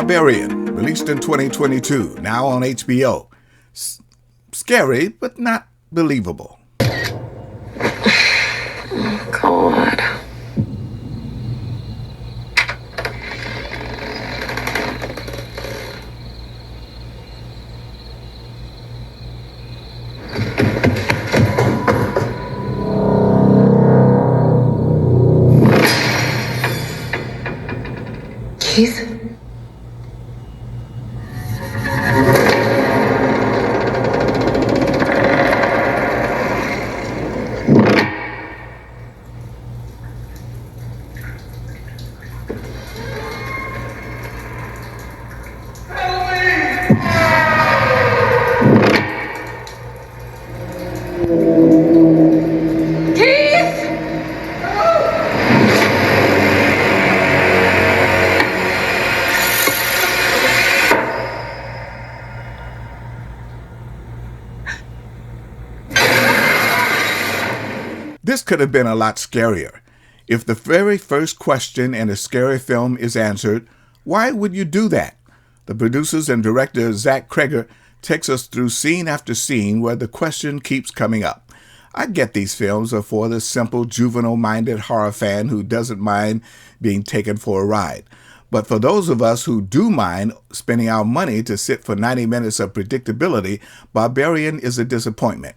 Barbarian, released in 2022, now on HBO. Scary, but not believable. Oh, God. Keith? This could have been a lot scarier. If the very first question in a scary film is answered, why would you do that? The producers and director Zach Kreger takes us through scene after scene where the question keeps coming up. I get these films are for the simple, juvenile-minded horror fan who doesn't mind being taken for a ride. But for those of us who do mind spending our money to sit for 90 minutes of predictability, Barbarian is a disappointment.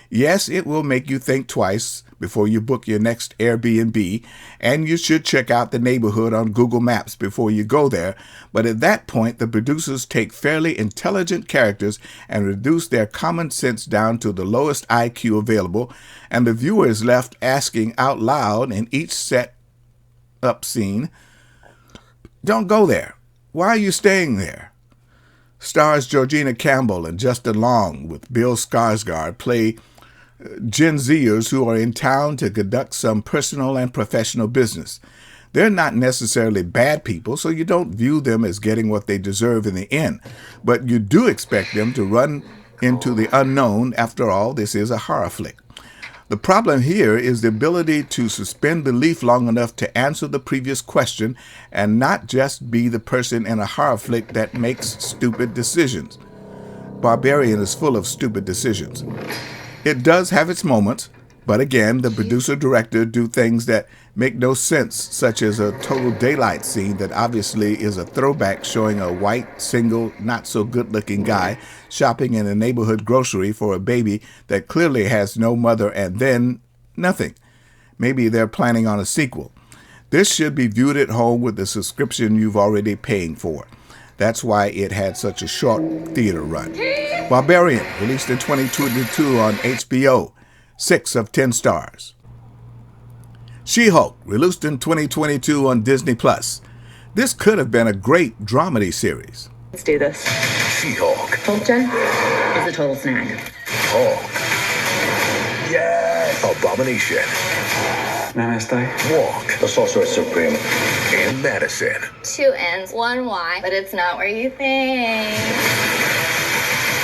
Yes, it will make you think twice before you book your next Airbnb, and you should check out the neighborhood on Google Maps before you go there, but at that point the producers take fairly intelligent characters and reduce their common sense down to the lowest IQ available, and the viewer is left asking out loud in each set-up scene, "Don't go there. Why are you staying there?" Stars Georgina Campbell and Justin Long with Bill Skarsgård play Gen Zers who are in town to conduct some personal and professional business. They're not necessarily bad people, so you don't view them as getting what they deserve in the end. But you do expect them to run into the unknown. After all, this is a horror flick. The problem here is the ability to suspend belief long enough to answer the previous question and not just be the person in a horror flick that makes stupid decisions. Barbarian is full of stupid decisions. It does have its moments, but again, the producer-director do things that make no sense, such as a total daylight scene that obviously is a throwback showing a white, single, not-so-good-looking guy shopping in a neighborhood grocery for a baby that clearly has no mother, and then nothing. Maybe they're planning on a sequel. This should be viewed at home with the subscription you've already paying for. That's why it had such a short theater run. Barbarian, released in 2022 on HBO, 6 of 10 stars. She-Hulk, released in 2022 on Disney+. This could have been a great dramedy series. Let's do this. She-Hulk. Hulk Jen is a total snag. Hulk. Yes. Abomination. Namaste. Walk. The Sorcerer Supreme. And Madison. 2 N's, 1 Y, but it's not where you think.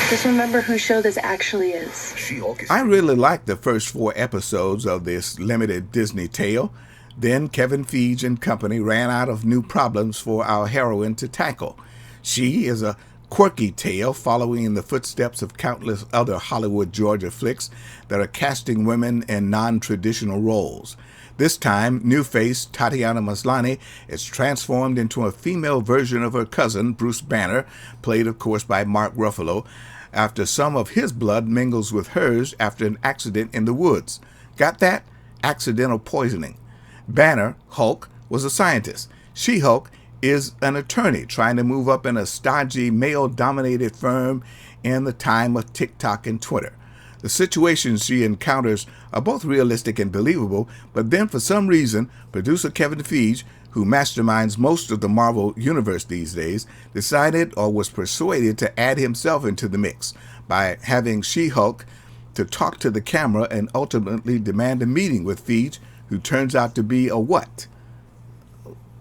Just remember whose show this actually is. She-Hulk is... I really liked the first 4 episodes of this limited Disney tale. Then Kevin Feige and company ran out of new problems for our heroine to tackle. She is a quirky tale following in the footsteps of countless other Hollywood Georgia flicks that are casting women in non-traditional roles. This time, new face Tatiana Maslany is transformed into a female version of her cousin, Bruce Banner, played, of course, by Mark Ruffalo, after some of his blood mingles with hers after an accident in the woods. Got that? Accidental poisoning. Banner, Hulk, was a scientist. She-Hulk is an attorney trying to move up in a stodgy, male-dominated firm in the time of TikTok and Twitter. The situations she encounters are both realistic and believable, but then for some reason, producer Kevin Feige, who masterminds most of the Marvel universe these days, decided or was persuaded to add himself into the mix by having She-Hulk to talk to the camera and ultimately demand a meeting with Feige, who turns out to be a what?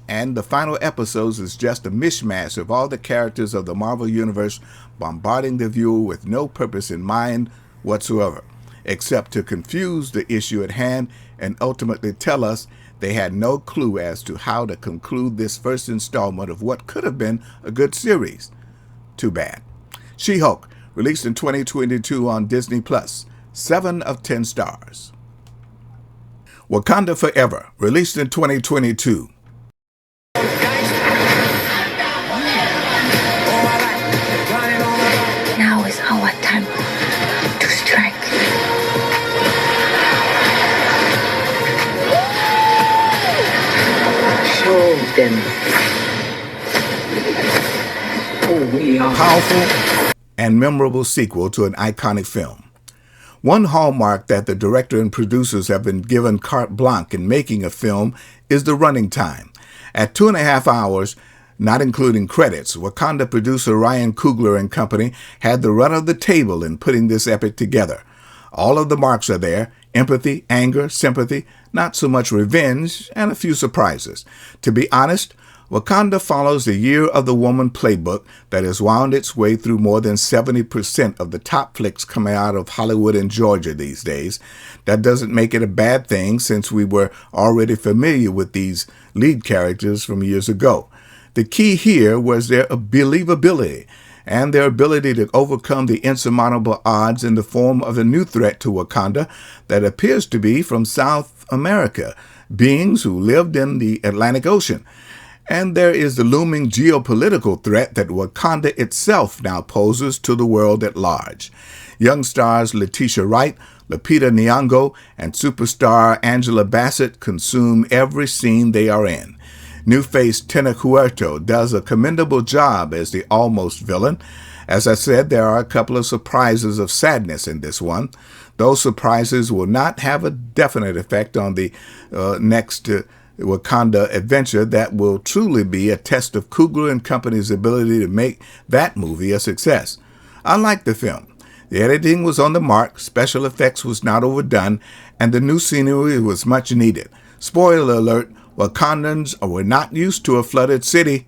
And the final episodes is just a mishmash of all the characters of the Marvel Universe bombarding the viewer with no purpose in mind whatsoever, except to confuse the issue at hand and ultimately tell us they had no clue as to how to conclude this first installment of what could have been a good series. Too bad. She-Hulk, released in 2022 on Disney+, 7 of 10 stars. Wakanda Forever, released in 2022. Now is our time to strike. Show them who we are. Powerful and memorable sequel to an iconic film. One hallmark that the director and producers have been given carte blanche in making a film is the running time. At 2.5 hours, not including credits, Wakanda producer Ryan Coogler and company had the run of the table in putting this epic together. All of the marks are there: empathy, anger, sympathy, not so much revenge, and a few surprises. To be honest, Wakanda follows the Year of the Woman playbook that has wound its way through more than 70% of the top flicks coming out of Hollywood and Georgia these days. That doesn't make it a bad thing, since we were already familiar with these lead characters from years ago. The key here was their believability and their ability to overcome the insurmountable odds in the form of a new threat to Wakanda that appears to be from South America, beings who lived in the Atlantic Ocean. And there is the looming geopolitical threat that Wakanda itself now poses to the world at large. Young stars Letitia Wright, Lupita Nyong'o, and superstar Angela Bassett consume every scene they are in. New face Tena Huerto does a commendable job as the almost villain. As I said, there are a couple of surprises of sadness in this one. Those surprises will not have a definite effect on the next Wakanda adventure that will truly be a test of Coogler and Company's ability to make that movie a success. I liked the film. The editing was on the mark, special effects was not overdone, and the new scenery was much needed. Spoiler alert, Wakandans were not used to a flooded city.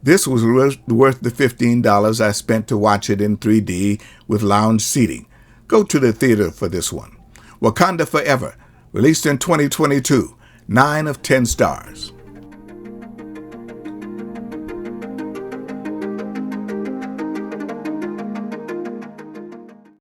This was worth the $15 I spent to watch it in 3D with lounge seating. Go to the theater for this one. Wakanda Forever, released in 2022, 9 of 10 stars.